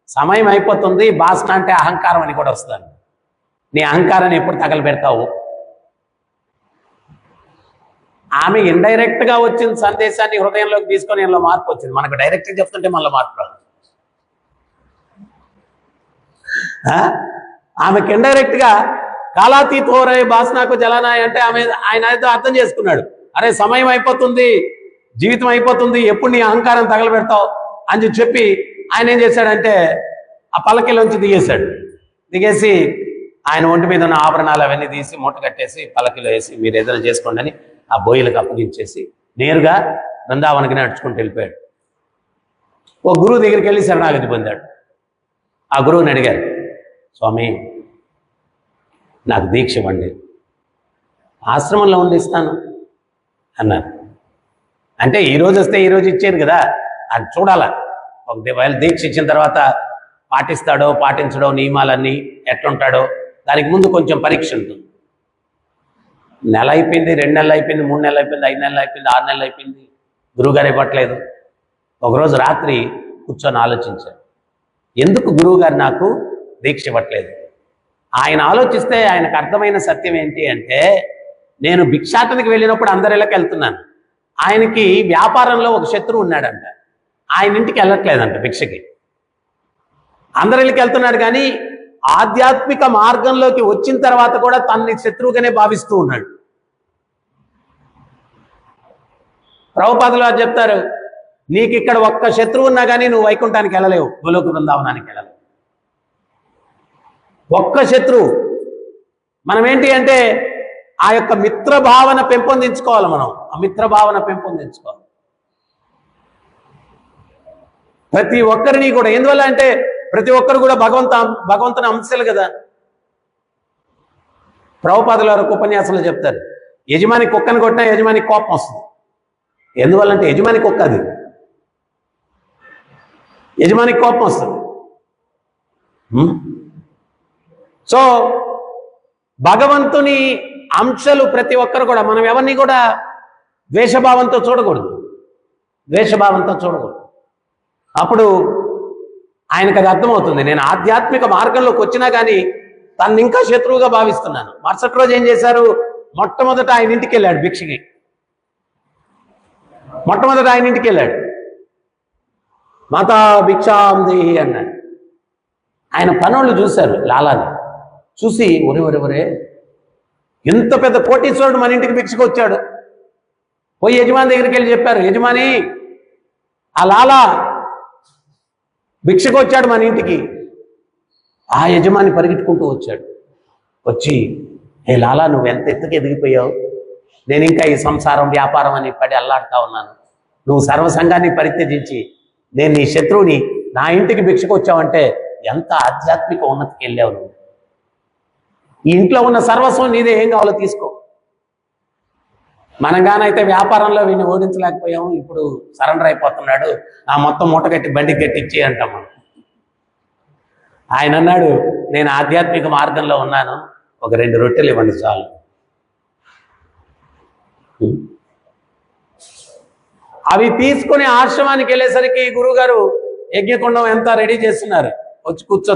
సమయం అయిపోతుంది, బాస్న అంటే అహంకారం అని కూడా వస్తుంది. నీ అహంకారాన్ని ఎప్పుడు తగలబెడతావు? ఆమె ఇండైరెక్ట్గా వచ్చిన సందేశాన్ని హృదయంలోకి తీసుకొని ఇందులో మార్పు వచ్చింది. మనకు డైరెక్ట్గా చెప్తుంటే మనలో మార్పు రాదు. ఆమెకి ఇండైరెక్ట్గా కాలాతీ తోరై బాస్నాకు జలనాయ్ అంటే ఆయన అయితే అర్థం చేసుకున్నాడు. అరే సమయం అయిపోతుంది, జీవితం అయిపోతుంది, ఎప్పుడు నీ అహంకారం తగలబెడతావు అని చెప్పి ఆయన ఏం చేశాడంటే ఆ పల్లకిలోంచి దిగేసి ఆయన ఒంటి మీద ఉన్న ఆభరణాలు అవన్నీ తీసి మూట కట్టేసి పల్లకిలో వేసి మీరు ఏదైనా చేసుకోండి అని ఆ బోయిలకు అప్పగించేసి నేరుగా బృందావనికి నడుచుకుంటూ వెళ్ళిపోయాడు. ఓ గురువు దగ్గరికి వెళ్ళి శరణాగతి పొందాడు. ఆ గురువుని అడిగారు, స్వామి నాకు దీక్ష ఇవ్వండి, ఆశ్రమంలో ఉండి ఇస్తాను అన్నారు. అంటే ఈరోజు వస్తే ఈరోజు ఇచ్చారు కదా, అది చూడాలా. ఒకవేళ దీక్ష ఇచ్చిన తర్వాత పాటిస్తాడో పాటించడో, నియమాలన్నీ ఎట్లుంటాడో దానికి ముందు కొంచెం పరీక్ష ఉంటుంది. నెల అయిపోయింది, 2 నెలలు అయిపోయింది, 3 నెలలు అయిపోయింది, 5 నెలలు అయిపోయింది, 6 నెలలు అయిపోయింది, గురువుగారు ఇవ్వట్లేదు. ఒకరోజు రాత్రి కూర్చొని ఆలోచించాడు, ఎందుకు గురువుగారు నాకు దీక్ష ఇవ్వట్లేదు? ఆయన ఆలోచిస్తే ఆయనకు అర్థమైన సత్యం ఏంటి అంటే, నేను భిక్షాటనకి వెళ్ళినప్పుడు అందరిళ్ళకి వెళ్తున్నాను, ఆయనకి వ్యాపారంలో ఒక శత్రువు ఉన్నాడంట, ఆయన ఇంటికి వెళ్ళట్లేదంట భిక్షకి. అందరిళ్ళకి వెళ్తున్నాడు కానీ ఆధ్యాత్మిక మార్గంలోకి వచ్చిన తర్వాత కూడా తనని శత్రువుగానే భావిస్తూ ఉన్నాడు. ప్రభుపాదులు వారు చెప్తారు, నీకు ఇక్కడ ఒక్క శత్రువు ఉన్నా కానీ నువ్వు వైకుంఠానికి వెళ్ళలేవు, గోలోక బృందావనానికి వెళ్ళలేవు. ఒక్క శత్రువు. మనం ఏంటి అంటే ఆ యొక్క మిత్రభావన పెంపొందించుకోవాలి. మనం ఆ మిత్రభావన పెంపొందించుకోవాలి ప్రతి ఒక్కరిని కూడా. ఎందువల్ల అంటే ప్రతి ఒక్కరు కూడా భగవంతుని అంశాలు కదా. ప్రభుపాదుల వారు ఉపన్యాసంలో చెప్తారు, యజమాని కుక్కని కొట్టినా యజమానికి కోపం వస్తుంది. ఎందువల్లంటే యజమాని కుక్క, అది యజమానికి కోపం వస్తుంది. సో భగవంతుని అంశాలు ప్రతి ఒక్కరు కూడా, మనం ఎవరిని కూడా ద్వేషభావంతో చూడకూడదు. అప్పుడు ఆయనకు అది అర్థమవుతుంది, నేను ఆధ్యాత్మిక మార్గంలోకి వచ్చినా కానీ తను ఇంకా శత్రువుగా భావిస్తున్నాను. మరుసటి రోజు ఏం చేశారు, మొట్టమొదట ఆయన ఇంటికి వెళ్ళాడు భిక్షకి. మాతా భిక్షాందేహి అన్నాడు. ఆయన పనులు చూశారు, లాలాని చూసి ఒరే ఎంత పెద్ద కోటీశ్వరుడు మన ఇంటికి భిక్షకు వచ్చాడు. పోయి యజమాని దగ్గరికి వెళ్ళి చెప్పారు, యజమాని ఆ లాలా భిక్షకు వచ్చాడు మన ఇంటికి. ఆ యజమాని పరిగెట్టుకుంటూ వచ్చి ఏ లాలా, నువ్వు ఎంత ఎత్తుకు ఎదిగిపోయావు, నేను ఇంకా ఈ సంసారం వ్యాపారం అని పడి అల్లాడుతా ఉన్నాను, నువ్వు సర్వసంగాన్ని పరిత్యజించి నేను నీ శత్రువుని నా ఇంటికి భిక్షకు వచ్చావంటే ఎంత ఆధ్యాత్మిక ఉన్నతికి వెళ్ళావు నువ్వు. ఈ ఇంట్లో ఉన్న సర్వస్వం నీదే, ఏం కావాలో తీసుకో. మనం గానైతే వ్యాపారంలో వీడిని ఓడించలేకపోయాము, ఇప్పుడు సరెండర్ అయిపోతున్నాడు, ఆ మొత్తం మూట కట్టి బండికి కట్టించి అంటాం మనం. ఆయన అన్నాడు, నేను ఆధ్యాత్మిక మార్గంలో ఉన్నాను, ఒక 2 రొట్టెలు ఇవ్వండి చాలు. అవి తీసుకుని ఆశ్రమానికి వెళ్ళేసరికి గురువుగారు యజ్ఞకుండం ఎంత రెడీ చేస్తున్నారు, వచ్చి కూర్చో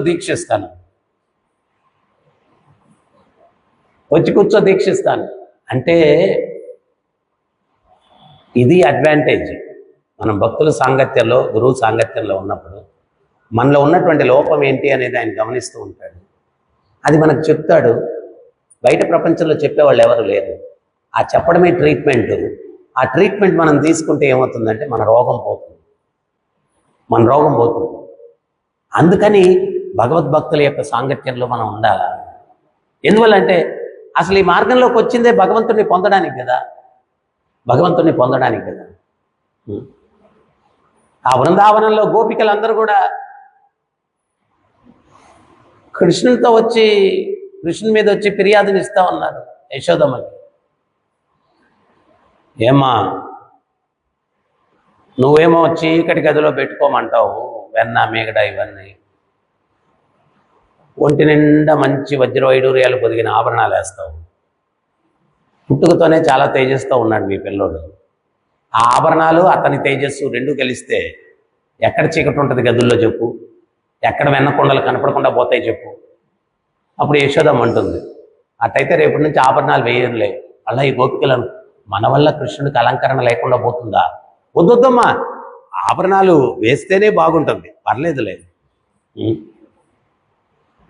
దీక్షిస్తాను అంటే ఇది అడ్వాంటేజ్. మనం భక్తుల సాంగత్యంలో, గురువు సాంగత్యంలో ఉన్నప్పుడు మనలో ఉన్నటువంటి లోపం ఏంటి అనేది ఆయన గమనిస్తూ ఉంటాడు. అది మనకు చెప్తాడు. బయట ప్రపంచంలో చెప్పేవాళ్ళు ఎవరు లేరు. ఆ చెప్పడమే ట్రీట్మెంట్. ఆ ట్రీట్మెంట్ మనం తీసుకుంటే ఏమవుతుందంటే మన రోగం పోతుంది. అందుకని భగవద్భక్తుల యొక్క సాంగత్యంలో మనం ఉండాలి. ఎందువల్లంటే అసలు ఈ మార్గంలోకి వచ్చిందే భగవంతుడిని పొందడానికి కదా. ఆ బృందావనంలో గోపికలందరూ కూడా కృష్ణుని మీద వచ్చి ఫిర్యాదుని ఇస్తా ఉన్నారు యశోదమ్మకి. ఏమా, నువ్వేమో చీకటి గదిలో పెట్టుకోమంటావు వెన్న మేగడ ఇవన్నీ, ఒంటి నిండా మంచి వజ్రవైడూర్యాలు పొదిగిన ఆభరణాలు వేస్తావు, పుట్టుకతోనే చాలా తేజస్తో ఉన్నాడు మీ పిల్లోడు. ఆ ఆభరణాలు అతని తేజస్సు 2 కలిస్తే ఎక్కడ చీకటి ఉంటుంది గదుల్లో చెప్పు, ఎక్కడ వెన్నకొండలు కనపడకుండా పోతాయి చెప్పు. అప్పుడు యశోదమ్మ అంటుంది, అట్టయితే రేపటి నుంచి ఆభరణాలు వేయలే. అలా ఈ గోపికలను మన వల్ల కృష్ణుడికి అలంకరణ లేకుండా పోతుందా? వద్దొద్దమ్మా, ఆభరణాలు వేస్తేనే బాగుంటుంది, పర్లేదులే.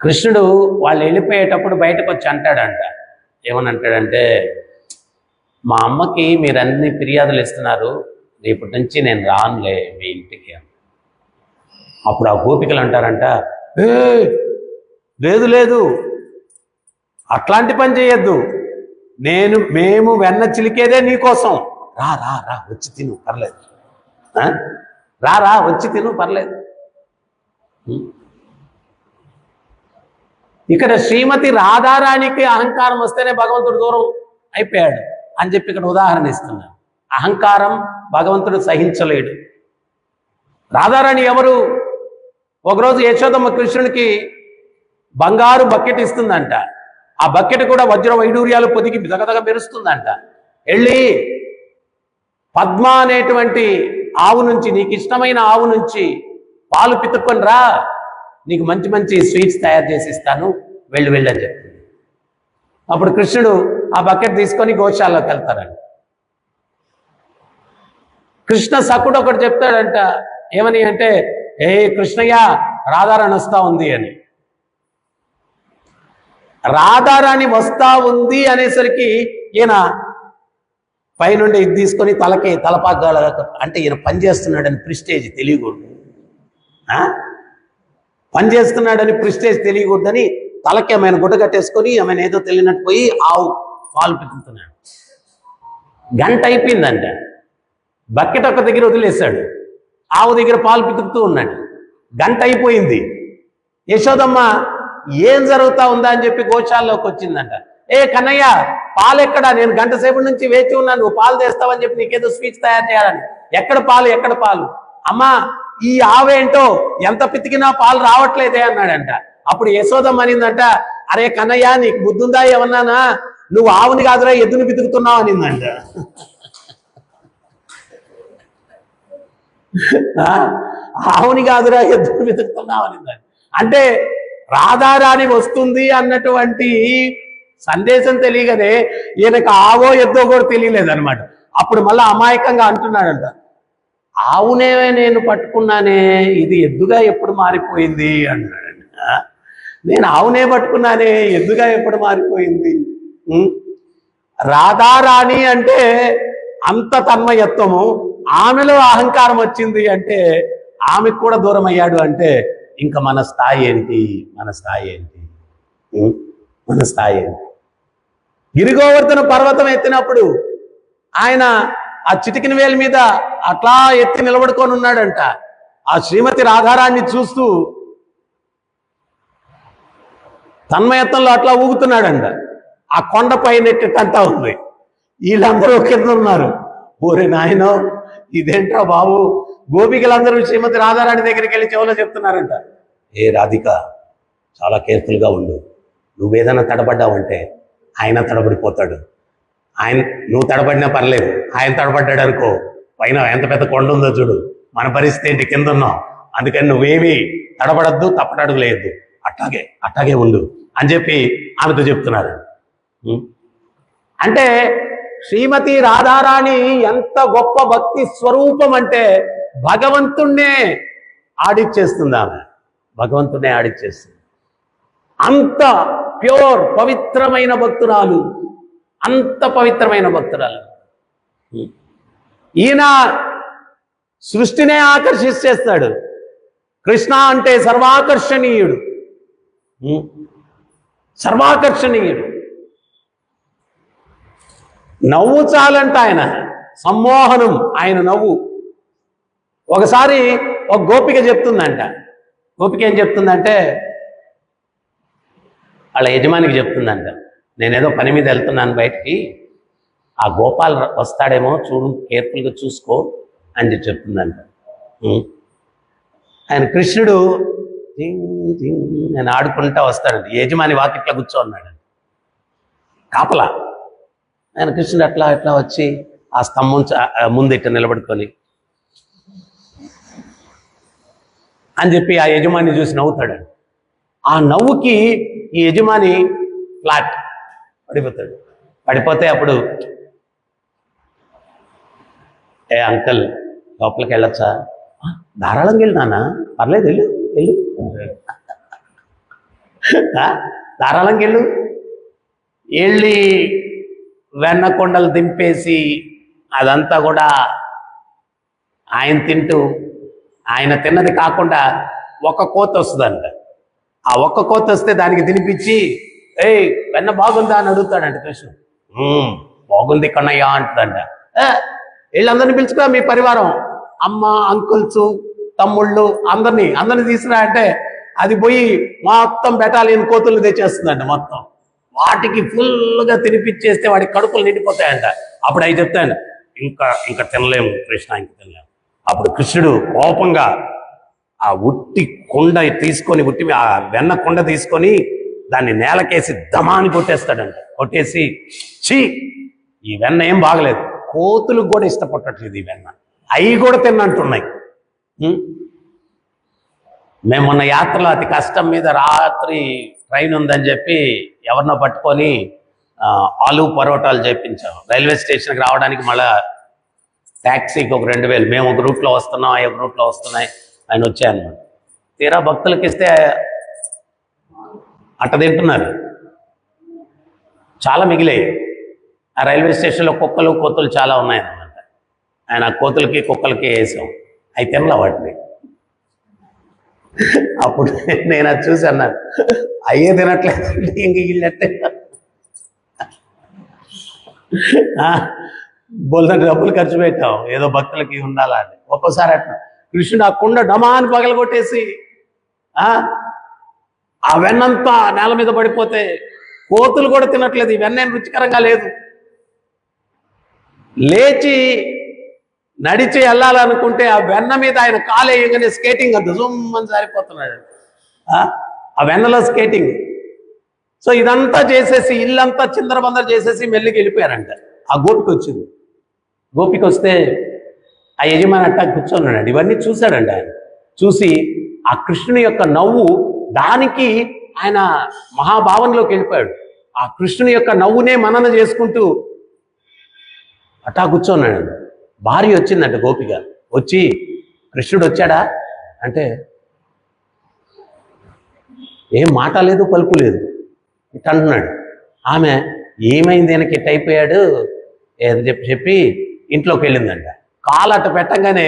కృష్ణుడు వాళ్ళు వెళ్ళిపోయేటప్పుడు బయటకు వచ్చి అంటాడంట, ఏమని అంటాడంటే, మా అమ్మకి మీరన్ని ఫిర్యాదులు ఇస్తున్నారు, రేపటి నుంచి నేను రానులే మీ ఇంటికి. అప్పుడు ఆ గోపికలు అంటారంట, లేదు లేదు, అట్లాంటి పని చేయొద్దు, మేము వెన్న చిలికేదే నీకోసం, రా రా రా వచ్చి తిను పర్లేదు, రా రా వచ్చి తిను పర్లేదు. ఇక్కడ శ్రీమతి రాధారాణికి అహంకారం వస్తేనే భగవంతుడు దూరం అయిపోయాడు అని చెప్పి ఇక్కడ ఉదాహరణ ఇస్తున్నాడు. అహంకారం భగవంతుడు సహించలేడు. రాధారాణి ఎవరు? ఒకరోజు యశోదమ్మ కృష్ణుడికి బంగారు బకెట్ ఇస్తుందంట. ఆ బకెట్ కూడా వజ్ర వైడూర్యాలు పొదిగి దగదగ మెరుస్తుందంట. వెళ్ళి పద్మ అనేటువంటి ఆవు నుంచి, నీకు ఇష్టమైన ఆవు నుంచి పాలు పితుక్కొని రా, నీకు మంచి మంచి స్వీట్స్ తయారు చేసి ఇస్తాను, వెళ్ళి వెళ్ళని చెప్తుంది. అప్పుడు కృష్ణుడు ఆ బకెట్ తీసుకొని గోశాలలోకి వెళ్తాడంట. కృష్ణ సకుడు ఒకటి చెప్తాడంట, ఏమని అంటే, ఏ కృష్ణయ్య రాధారాణి వస్తా ఉంది అని. రాధారాణి వస్తా ఉంది అనేసరికి ఈయన పైనుండి ఇది తీసుకొని తలపాగాల అంటే ఈయన పనిచేస్తున్నాడని ప్రిస్టేజ్ తెలియకూడదు, పనిచేస్తున్నాడని ప్రిస్టేజ్ తెలియకూడదని తలకి ఆమెను గుడ్డ కట్టేసుకొని ఆమెను ఏదో తెలియనట్టు పోయి ఆవు పాలు పితుకుతున్నాడు. గంట అయిపోయిందంట. బకెట్ ఒక దగ్గర వదిలేశాడు, ఆవు దగ్గర పాలు పితుకుతూ ఉన్నాడు. గంట అయిపోయింది. యశోదమ్మ ఏం జరుగుతా ఉందా అని చెప్పి గోశాలలోకి వచ్చిందంట. ఏ కన్నయ్య, పాలు ఎక్కడా? నేను గంట సేపటి నుంచి వేచి ఉన్నాను, నువ్వు పాలు తెస్తావని చెప్పి నీకేదో స్వీట్స్ తయారు చేయాలని. ఎక్కడ పాలు, ఎక్కడ పాలు? అమ్మా, ఈ ఆవేంటో ఎంత పితికినా పాలు రావట్లేదే అన్నాడంట. అప్పుడు యశోదమ్మ అనిందంట, అరే కన్నయ్య, నీకు బుద్ధుందా ఏమన్నానా? నువ్వు ఆవుని కాదురా ఎద్దుని పితుకుతున్నావు అనిందంట. ఆవుని కాదురా ఎద్దుని పితుకుతున్నావు అనిందంట. అంటే రాధారాణి వస్తుంది అన్నటువంటి సందేశం తెలియగానే ఈయనకు ఆవో ఎద్దో కూడా తెలియలేదన్నమాట. అప్పుడు మళ్ళీ అమాయకంగా అంటున్నాడంట, ఆవునే నేను పట్టుకున్నానే, ఇది ఎద్దుగా ఎప్పుడు మారిపోయింది అన్నాడంట. నేను ఆవునే పట్టుకున్నానే, ఎద్దుగా ఎప్పుడు మారిపోయింది? రాధారాణి అంటే అంత తన్మయత్వము, ఆమెలో అహంకారం వచ్చింది అంటే ఆమెకు కూడా దూరం అయ్యాడు అంటే ఇంకా మన స్థాయి ఏంటి? మన స్థాయి ఏంటి? మన స్థాయి ఏంటి? గిరిగోవర్ధన పర్వతం ఎత్తినప్పుడు ఆయన ఆ చిటికిన వేల మీద అట్లా ఎత్తి నిలబడుకొని ఉన్నాడంట. ఆ శ్రీమతి రాధారాణ్ణి చూస్తూ తన్మయత్నంలో అట్లా ఊగుతున్నాడంట. ఆ కొండ పైన ఎట్టంతా ఉంది, వీళ్ళందరూ కింద ఉన్నారు. ఓరే నాయనో, ఇదేంట్రా బాబు, గోపికలందరూ శ్రీమతి రాధారాణి దగ్గరికి వెళ్ళి చెవులో చెప్తున్నారంట, ఏ రాధిక, చాలా కేర్ఫుల్గా ఉండు, నువ్వేదైనా తడబడ్డావంటే ఆయన తడబడిపోతాడు. నువ్వు తడబడినా పర్లేదు, ఆయన తడబడ్డాడు అనుకో, పైన ఎంత పెద్ద కొండ ఉందో చూడు, మన పరిస్థితి ఏంటి, కింద ఉన్నాం, అందుకని నువ్వేమీ తడబడద్దు, తప్పటడుగు లేదు, అట్లాగే ఉండు అని చెప్పి ఆమెతో చెప్తున్నారు. అంటే శ్రీమతి రాధారాణి ఎంత గొప్ప భక్తి స్వరూపం అంటే భగవంతుణ్ణే ఆడిచ్చేస్తుంది. ఆమె భగవంతుణ్ణే ఆడిచ్చేస్తుంది. అంత ప్యూర్ పవిత్రమైన భక్తురాలు, అంత పవిత్రమైన భక్తురాలు. ఈయన సృష్టినే ఆకర్షిస్తేస్తాడు. కృష్ణ అంటే సర్వాకర్షణీయుడు, సర్వాకర్షణీయుడు. నవ్వు చాలంట ఆయన, సమ్మోహనం ఆయన నవ్వు. ఒకసారి ఒక గోపిక చెప్తుందంట. గోపిక ఏం చెప్తుందంటే, వాళ్ళ యజమానికి చెప్తుందంట, నేనేదో పని మీద వెళ్తున్నాను బయటికి, ఆ గోపాల్ వస్తాడేమో చూడు, కేర్ఫుల్గా చూసుకో అని చెప్తుందంట. ఆయన కృష్ణుడు నేను ఆడుకుంటా వస్తాడంట. యజమాని వాకిట్లా కూర్చో ఉన్నాడు కాపలా. ఆయన కృష్ణుడు అట్లా వచ్చి ఆ స్తంభం ముందు ఇట్లా నిలబడుకొని, అని చెప్పి ఆ యజమాని చూసి నవ్వుతాడు. ఆ నవ్వుకి ఈ యజమాని ఫ్లాట్ పడిపోతాడు. పడిపోతే అప్పుడు, ఏ అంకల్ లోపలికి వెళ్ళొచ్చా? ధారాళంగా వెళ్ళి నాన్న, పర్లేదు వెళ్ళు వెళ్ళు, ధారాళంగా వెళ్ళు. వెళ్ళి వెన్న కొండలు దింపేసి అదంతా కూడా ఆయన తింటూ, ఆయన తిన్నది కాకుండా ఒక కోత వస్తుందంట. ఆ ఒక్క కోత వస్తే దానికి తినిపించి, ఏయ్ వెన్న బాగుందా అని అడుగుతాడంట కృష్ణుడు. బాగుంది కన్నయ్య అంటుందంట. వీళ్ళందరినీ పిలుచుకురా, మీ పరివారం, అమ్మ, అంకుల్స్, తమ్ముళ్ళు, అందరినీ తీసుకురా అంటే అది పోయి మొత్తం బెటాలియన్ కోతులు తెచ్చేస్తుందంట. మొత్తం వాటికి ఫుల్గా తినిపించేస్తే వాడికి కడుపులు నిండిపోతాయంట. అప్పుడు అవి చెప్తాను, ఇంకా తినలేము కృష్ణ, ఇంకా తినలేము. అప్పుడు కృష్ణుడు కోపంగా ఆ ఉట్టి కొండ తీసుకొని, ఆ వెన్న కొండ తీసుకొని దాన్ని నేలకేసి దమాని కొట్టేస్తాడంట. కొట్టేసి, ఛీ ఈ వెన్న ఏం బాగలేదు, కోతులకు కూడా ఇష్టపడట్లేదు ఈ వెన్న, అవి కూడా తిన్నంటున్నాయి. మేము మొన్న యాత్రలో అతి కష్టం మీద రాత్రి ట్రైన్ ఉందని చెప్పి ఎవరినో పట్టుకొని ఆలు పరోటాలు చేయించాం. రైల్వే స్టేషన్కి రావడానికి మళ్ళా ట్యాక్సీకి ఒక 2000, మేము ఒక రూట్లో వస్తున్నాం, ఒక రూట్లో వస్తున్నాయి, ఆయన వచ్చాయన్నమాట. తీరా భక్తులకి ఇస్తే అట్ట తింటున్నారు, చాలా మిగిలాయి. ఆ రైల్వే స్టేషన్లో కుక్కలు, కోతులు చాలా ఉన్నాయన్నమాట. ఆయన కోతులకి కుక్కలకి వేసాం, అవి తినలా వాటిని. అప్పుడు నేను అది చూసి అన్నాను, అయ్యే తినట్లేదు ఇంక వీళ్ళట్టే బోల్దని డబ్బులు ఖర్చు పెట్టాం ఏదో భక్తులకి ఉండాలా అని. ఒక్కోసారి అట్లా కృష్ణుడు ఆ కుండ డమాని పగలగొట్టేసి ఆ వెన్నంతా నేల మీద పడిపోతే కోతులు కూడా తినట్లేదు, ఈ వెన్న రుచికరంగా లేదు. లేచి నడిచి వెళ్ళాలనుకుంటే ఆ వెన్న మీద ఆయన కాలేయగానే స్కేటింగ్ అంత జుమ్మని సారిపోతున్నాడు, ఆ వెన్నలో స్కేటింగ్. సో ఇదంతా చేసేసి ఇల్లంతా చిందరబందర చేసేసి మెల్లికి వెళ్ళిపోయారంట. ఆ గోపిక వచ్చింది. గోపిక వస్తే ఆ యజమాని అట్టా కూర్చోన్నాడు. ఇవన్నీ చూశాడంట ఆయన. చూసి ఆ కృష్ణుని యొక్క నవ్వు, దానికి ఆయన మహాభావంలోకి వెళ్ళిపోయాడు. ఆ కృష్ణుని యొక్క నవ్వునే మనన చేసుకుంటూ అట్టా కూర్చోన్నాడు. భార్య వచ్చిందంట, గోపిక వచ్చి, కృష్ణుడు వచ్చాడా అంటే ఏం మాట లేదు, పలుకు లేదు, ఇట్ అంటున్నాడు. ఆమె ఏమైంది ఈయనకి ఇట్ అయిపోయాడు అని చెప్పి ఇంట్లోకి వెళ్ళిందంట. కాలు అట్ట పెట్టంగానే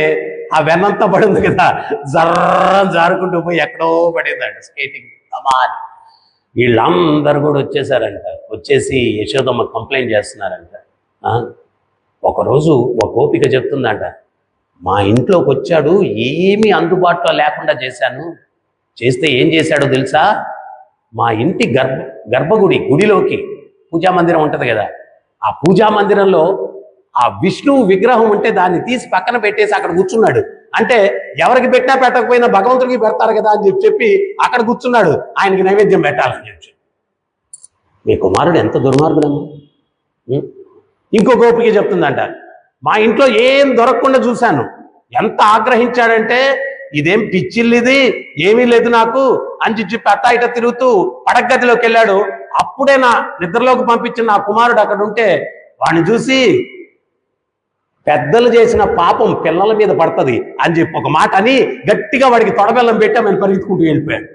ఆ వెన్నంతా పడింది కదా, జర్రం జారుకుంటూ పోయి ఎక్కడో పడిందంట స్కేటింగ్. వీళ్ళందరూ కూడా వచ్చేసారంట. వచ్చేసి యశోదమ్మ కంప్లైంట్ చేస్తున్నారంట. ఒకరోజు ఒక గోపిక చెప్తుందంట, మా ఇంట్లోకి వచ్చాడు, ఏమీ అందుబాటులో లేకుండా చేశాను. చేస్తే ఏం చేశాడో తెలుసా? మా ఇంటి గుడిలోకి పూజా మందిరం ఉంటుంది కదా, ఆ పూజా మందిరంలో ఆ విష్ణువు విగ్రహం ఉంటే దాన్ని తీసి పక్కన పెట్టేసి అక్కడ కూర్చున్నాడు. అంటే ఎవరికి పెట్టినా పెట్టకపోయినా భగవంతుడికి పెడతారు కదా అని చెప్పి అక్కడ కూర్చున్నాడు, ఆయనకి నైవేద్యం పెట్టాలని చెప్పి. మీ కుమారుడు ఎంత దుర్మార్గుడమ్మా. ఇంకో గోపిక చెప్తుందంట, మా ఇంట్లో ఏం దొరకకుండా చూశాను, ఎంత ఆగ్రహించాడంటే ఇదేం పిచ్చిల్లు, ఇది ఏమీ లేదు నాకు అని చెప్పి అట్టా ఇట తిరుగుతూ పడగదిలోకి వెళ్ళాడు. అప్పుడే నా నిద్రలోకి పంపించిన నా కుమారుడు అక్కడ ఉంటే వాడిని చూసి, పెద్దలు చేసిన పాపం పిల్లల మీద పడుతుంది అని చెప్పి ఒక మాట అని గట్టిగా వాడికి తొడబెల్లం పెట్టామని పరిగెత్తుకుంటూ వెళ్ళిపోయాడు.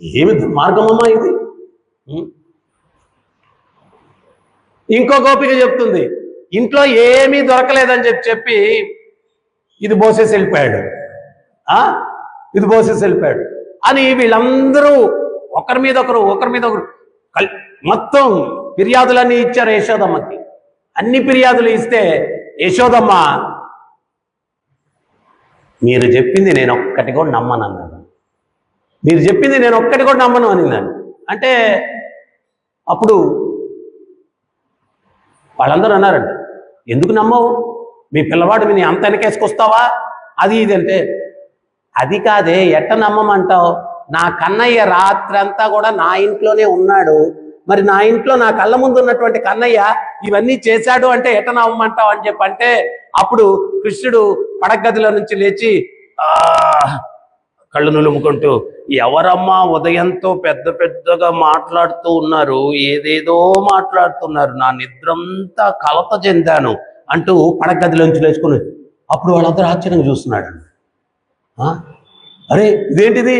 ఏమి దుర్మార్గమమ్మా ఇది. ఇంకో గోపిక చెప్తుంది, ఇంట్లో ఏమీ దొరకలేదని చెప్పి ఇది బోసేసి వెళ్ళిపోయాడు, ఇది బోసేసి వెళ్ళిపోయాడు అని వీళ్ళందరూ ఒకరి మీద ఒకరు మొత్తం ఫిర్యాదులన్నీ ఇచ్చారు యశోదమ్మకి. అన్ని ఫిర్యాదులు ఇస్తే యశోదమ్మ, మీరు చెప్పింది నేను ఒక్కటి కూడా నమ్మను అన్నాడు. మీరు చెప్పింది నేను ఒక్కటి కూడా నమ్మను అనిందండి. అంటే అప్పుడు వాళ్ళందరూ అన్నారంట, ఎందుకు నమ్మవు, మీ పిల్లవాడు మీ అంత వెనకేసుకొస్తావా అది ఇది అంటే, అది కాదే ఎట్ట నమ్మమంటావు, నా కన్నయ్య రాత్రంతా కూడా నా ఇంట్లోనే ఉన్నాడు, మరి నా ఇంట్లో నా కళ్ళ ముందు ఉన్నటువంటి కన్నయ్య ఇవన్నీ చేశాడు అంటే ఎట్ట నమ్మమంటావు అని చెప్పంటే, అప్పుడు కృష్ణుడు పడగదిలో నుంచి లేచి కళ్ళు నులుముకుంటూ, ఎవరమ్మా ఉదయంతో పెద్ద పెద్దగా మాట్లాడుతూ ఉన్నారు, ఏదేదో మాట్లాడుతున్నారు, నా నిద్రంతా కలత చెందాను అంటూ పడగదిలోంచి లేచుకుని, అప్పుడు వాళ్ళందరూ ఆశ్చర్యంగా చూస్తున్నాడు. అరే ఇదేంటిది,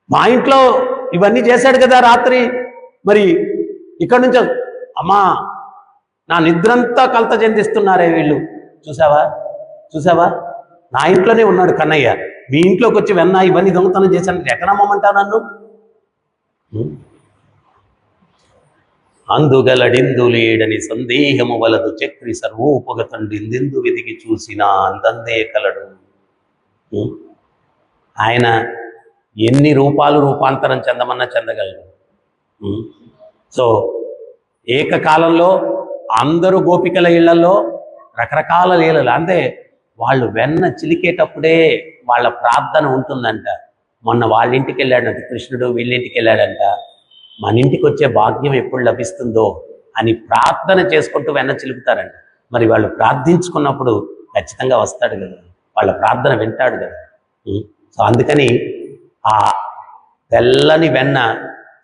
మా ఇంట్లో ఇవన్నీ చేశాడు కదా రాత్రి, మరి ఇక్కడి నుంచి అమ్మా నా నిద్రంతా కలత చెందిస్తున్నారే వీళ్ళు, చూసావా చూసావా, నా ఇంట్లోనే ఉన్నాడు కన్నయ్య, మీ ఇంట్లోకి వచ్చి వెన్నా ఇవన్నీ దొంగతనం చేశాను, ఎక్కడ నమ్మమంటావు నన్ను? అందుగలడిందు లేడని సందేహము వలదు చక్రి సర్వోపగతండిందెందు వెదికి చూసినా అందందే కలడు. ఆయన ఎన్ని రూపాంతరం చెందమన్నా చెందగలడు. సో ఏకకాలంలో అందరూ గోపికల ఇళ్లలో రకరకాల లీలలు, అంటే వాళ్ళు వెన్న చిలికేటప్పుడే వాళ్ళ ప్రార్థన ఉంటుందంట. మొన్న వాళ్ళ ఇంటికి వెళ్ళాడంట కృష్ణుడు, వీళ్ళింటికి వెళ్ళాడంట, మన ఇంటికి వచ్చే భాగ్యం ఎప్పుడు లభిస్తుందో అని ప్రార్థన చేసుకుంటూ వెన్న చిలుపుతారంట. మరి వాళ్ళు ప్రార్థించుకున్నప్పుడు ఖచ్చితంగా వస్తాడు కదా, వాళ్ళ ప్రార్థన వింటాడు కదా. సో అందుకని ఆ తెల్లని వెన్న,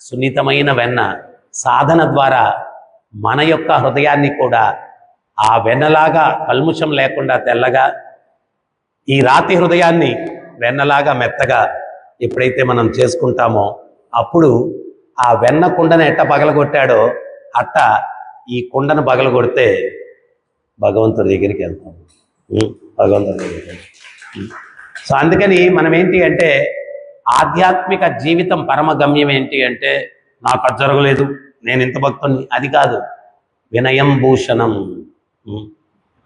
సున్నితమైన వెన్న సాధన ద్వారా మన యొక్క హృదయాన్ని కూడా ఆ వెన్నలాగా కల్ముషం లేకుండా తెల్లగా, ఈ రాతి హృదయాన్ని వెన్నలాగా మెత్తగా ఎప్పుడైతే మనం చేసుకుంటామో అప్పుడు ఆ వెన్న కుండను ఎట్ట పగలగొట్టాడో అట్ట ఈ కుండను పగలగొడితే భగవంతుడి దగ్గరికి వెళ్తాం. భగవంతుడి దగ్గరికి. సో అందుకని మనం ఏంటి అంటే ఆధ్యాత్మిక జీవితం పరమగమ్యం ఏంటి అంటే, నాకు అది జరగలేదు, నేను ఇంత భక్తుని, అది కాదు. వినయం భూషణం,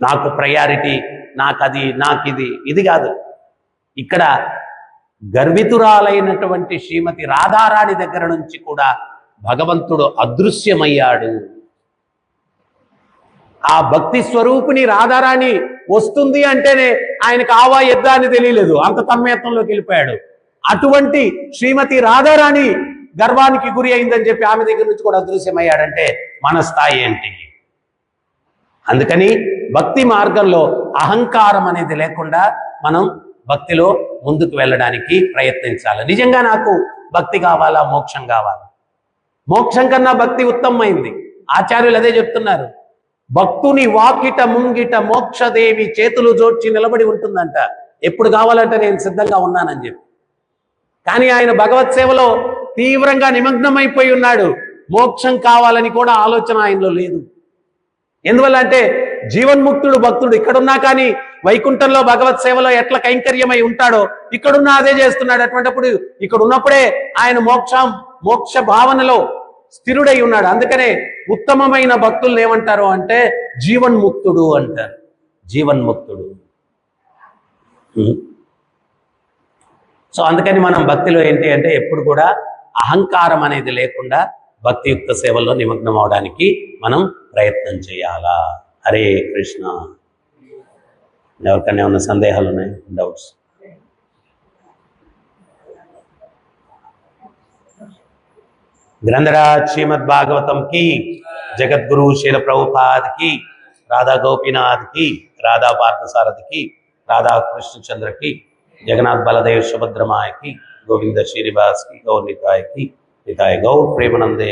నాకు ప్రయారిటీ, నాకది, నాకిది, ఇది కాదు. ఇక్కడ గర్వితురాలైనటువంటి శ్రీమతి రాధారాణి దగ్గర నుంచి కూడా భగవంతుడు అదృశ్యమయ్యాడు. ఆ భక్తి స్వరూపిణి రాధారాణి వస్తుంది అంటేనే ఆయనకు ఆవా ఎద్దా అని తెలియలేదు, అంత తన్మయత్వంలోకి వెళ్ళిపోయాడు. అటువంటి శ్రీమతి రాధారాణి గర్వానికి గురి అయిందని చెప్పి ఆమె దగ్గర నుంచి కూడా అదృశ్యమయ్యాడంటే మన స్థాయి ఏంటి? అందుకని భక్తి మార్గంలో అహంకారం అనేది లేకుండా మనం భక్తిలో ముందుకు వెళ్ళడానికి ప్రయత్నించాలి. నిజంగా నాకు భక్తి కావాలా, మోక్షం కావాలా? మోక్షం కన్నా భక్తి ఉత్తమమైంది. ఆచార్యులు అదే చెప్తున్నారు. భక్తుని వాకిట ముంగిట మోక్షదేవి చేతులు జోడ్చి నిలబడి ఉంటుందంట. ఎప్పుడు కావాలంటే నేను సిద్ధంగా ఉన్నానని చెప్పి. కానీ ఆయన భగవత్ సేవలో తీవ్రంగా నిమగ్నమైపోయి ఉన్నాడు. మోక్షం కావాలని కూడా ఆలోచన ఆయనలో లేదు. ఎందువల్ల అంటే జీవన్ముక్తుడు భక్తుడు ఇక్కడున్నా కానీ వైకుంఠంలో భగవత్ సేవలో ఎట్లా కైంకర్యమై ఉంటాడో ఇక్కడున్నా అదే చేస్తున్నాడు. అటువంటిప్పుడు ఇక్కడ ఉన్నప్పుడే ఆయన మోక్ష భావనలో స్థిరుడై ఉన్నాడు. అందుకనే ఉత్తమమైన భక్తులు ఏమంటారు అంటే జీవన్ముక్తుడు అంటారు. జీవన్ముక్తుడు. సో అందుకని మనం భక్తిలో ఏంటి అంటే ఎప్పుడు కూడా అహంకారం అనేది లేకుండా భక్తియుక్త సేవల్లో నిమగ్నం అవడానికి మనం ప్రయత్నం చేయాలా. హరే కృష్ణ. ఎవరికైనా ఏమన్నా సందేహాలు ఉన్నాయి, డౌట్స్? గ్రంథరాజ్ శ్రీమద్ భాగవతం की, जगद्गुरु शील प्रभुपाद की, राधा गोपीनाथ की, राधा पार्थसारथी की, राधा कृष्णचंद्र की, जगन्नाथ बलदेव सुभद्रा माय की, गोविंद श्रीनिवास की, गौर निताय की, निताय गौर प्रेमानंदे।